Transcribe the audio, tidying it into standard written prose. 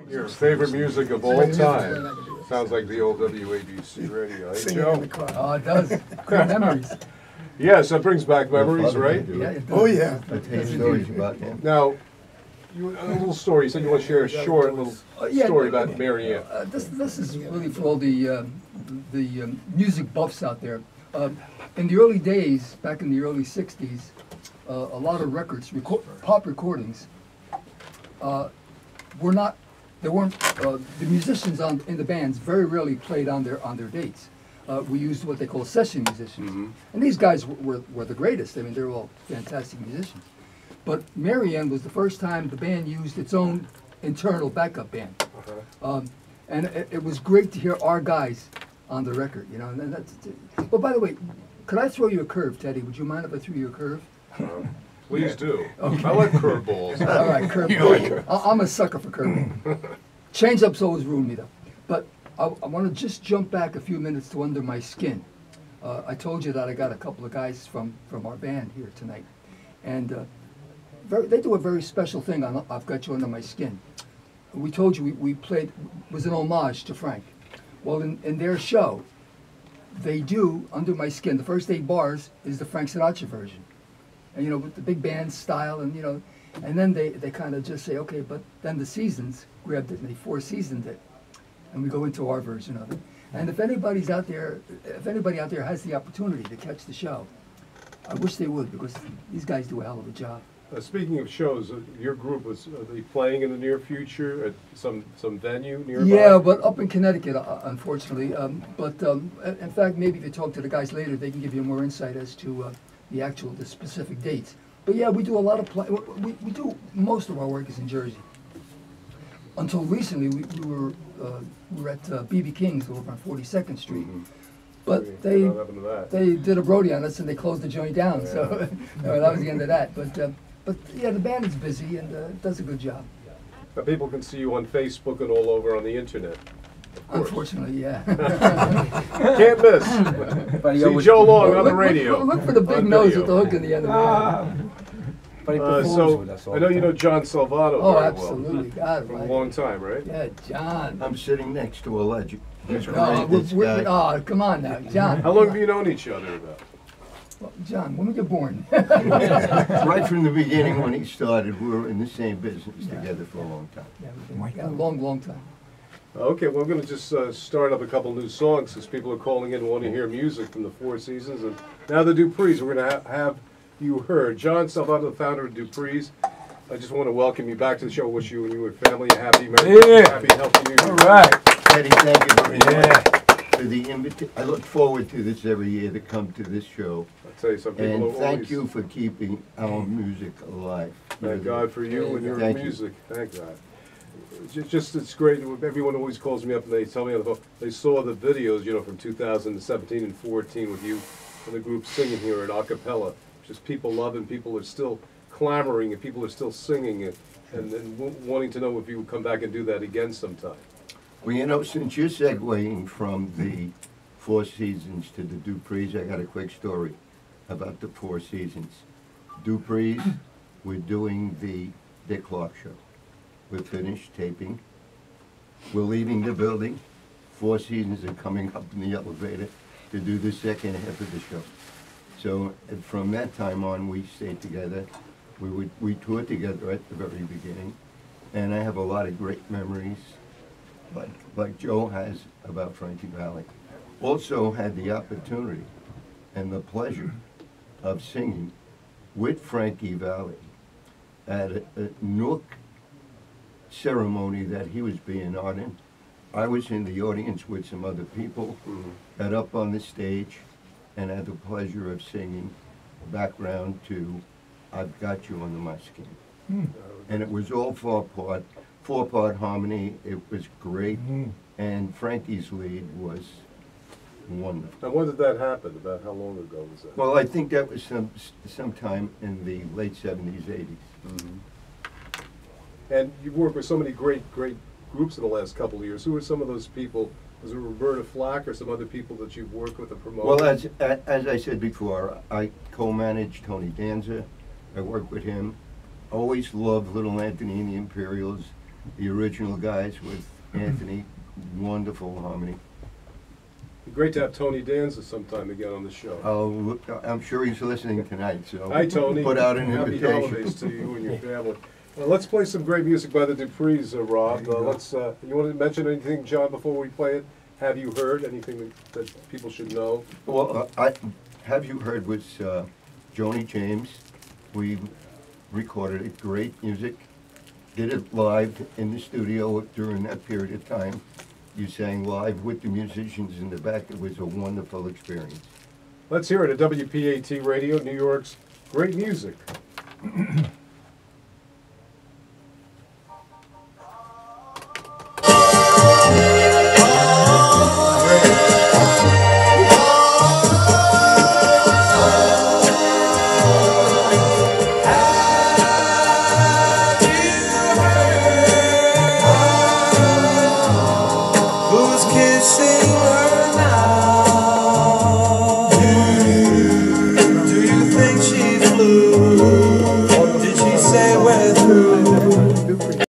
Your favorite music of all time. Sounds like the old WABC radio, eh, Joe? Oh, it does. Great memories. Yes, that brings back memories, right? Yeah, it does. Oh, yeah. I'll tell you stories about him. Now, a little story. You said you want to share a short little story about Mary Ann. This is really for all the music buffs out there. In the early days, back in the early '60s, a lot of records, pop recordings, weren't the musicians in the bands very rarely played on their dates. We used what they call session musicians, and these guys were the greatest. I mean, they're all fantastic musicians. But Mary Ann was the first time the band used its own internal backup band, and it was great to hear our guys on the record. You know, and that's. But by the way, could I throw you a curve, Teddy? Would you mind if I threw you a curve? Please do. Okay. I like curveballs. All right, curveballs. I'm a sucker for curveballs. Change-ups always ruin me, though. But I want to just jump back a few minutes to Under My Skin. I told you that I got a couple of guys from our band here tonight. And they do a very special thing on I've Got You Under My Skin. We told you we played, was an homage to Frank. Well, in their show, they do Under My Skin. The first 8 bars is the Frank Sinatra version. And, you know, with the big band style, and, you know, and then they kind of just say, okay, but then the Seasons grabbed it and they 4-seasoned it. And we go into our version of it. And if anybody out there has the opportunity to catch the show, I wish they would, because these guys do a hell of a job. Speaking of shows, your group are they playing in the near future at some venue nearby? Yeah, but up in Connecticut, unfortunately. In fact, maybe if you talk to the guys later, they can give you more insight as to the specific dates. But yeah, we do a lot of we do most of our work is in Jersey. Until recently, we were at B.B. King's over on 42nd Street. But they did a Brody on us and they closed the joint down. Yeah. So that was the end of that. But yeah, the band is busy and does a good job. But people can see you on Facebook and all over on the internet. Unfortunately, yeah. Can't miss. See Joe Long on the radio. Look for the big nose with the hook in the end of it. So I know you know John Salvato oh, very absolutely. well. God, from a long time, right? Yeah, John. I'm sitting next to a legend. Oh, come on now, John. How long have you known each other about? Well, John, when were you born? Right from the beginning when he started, we were in the same business together for a long time. Yeah, a long time. Okay, well, I'm going to just start up a couple new songs because people are calling in and want to hear music from the Four Seasons. And now the Duprees, we're going to have you heard. John Salvato, the founder of Duprees. I just want to welcome you back to the show. Wish you and your family a happy marriage. Yeah. Happy healthy New Year. All right. Teddy, thank you very much for the invitation. I look forward to this every year to come to this show. I'll tell you, some people And are thank always, you for keeping our music alive. Thank God for you and your Thank music. Thank God. Just it's great. Everyone always calls me up and they tell me on the phone they saw the videos, you know, from 2017 and 14 with you and the group singing here at a cappella. Just people loving, people are still clamoring, and people are still singing it, and wanting to know if you would come back and do that again sometime. Well, you know, since you're segueing from the Four Seasons to the Duprees, I got a quick story about the Four Seasons. Duprees, we're doing the Dick Clark show. We're finished taping. We're leaving the building. Four Seasons are coming up in the elevator to do the second half of the show. So from that time on, we stayed together. We toured together at the very beginning, and I have a lot of great memories, like Joe has about Frankie Valli. Also had the opportunity and the pleasure of singing with Frankie Valli at a Nook ceremony that he was being on in. I was in the audience with some other people, got up on the stage, and had the pleasure of singing background to I've Got You Under My Skin. And it was all four-part harmony. It was great. And Frankie's lead was wonderful. Now, when did that happen? About how long ago was that? Well, I think that was sometime in the late 70s, 80s. And you've worked with so many great groups in the last couple of years. Who are some of those people? Was it Roberta Flack or some other people that you've worked with and promoted? Well, as I said before, I co-managed Tony Danza. I worked with him. Always loved Little Anthony and the Imperials. the original guys with Anthony. Wonderful harmony. Great to have Tony Danza sometime again on the show. Oh, I'm sure he's listening tonight, so Hi, Tony. put out an Happy invitation. holidays to you and your family. Let's play some great music by the Duprees, Rob. You want to mention anything, John, before we play it? Have you heard anything that people should know? Well, Have You Heard was Joni James. We recorded it, great music. Did it live in the studio during that period of time. You sang live with the musicians in the back. It was a wonderful experience. Let's hear it at WPAT Radio, New York's great music. Who's kissing her now?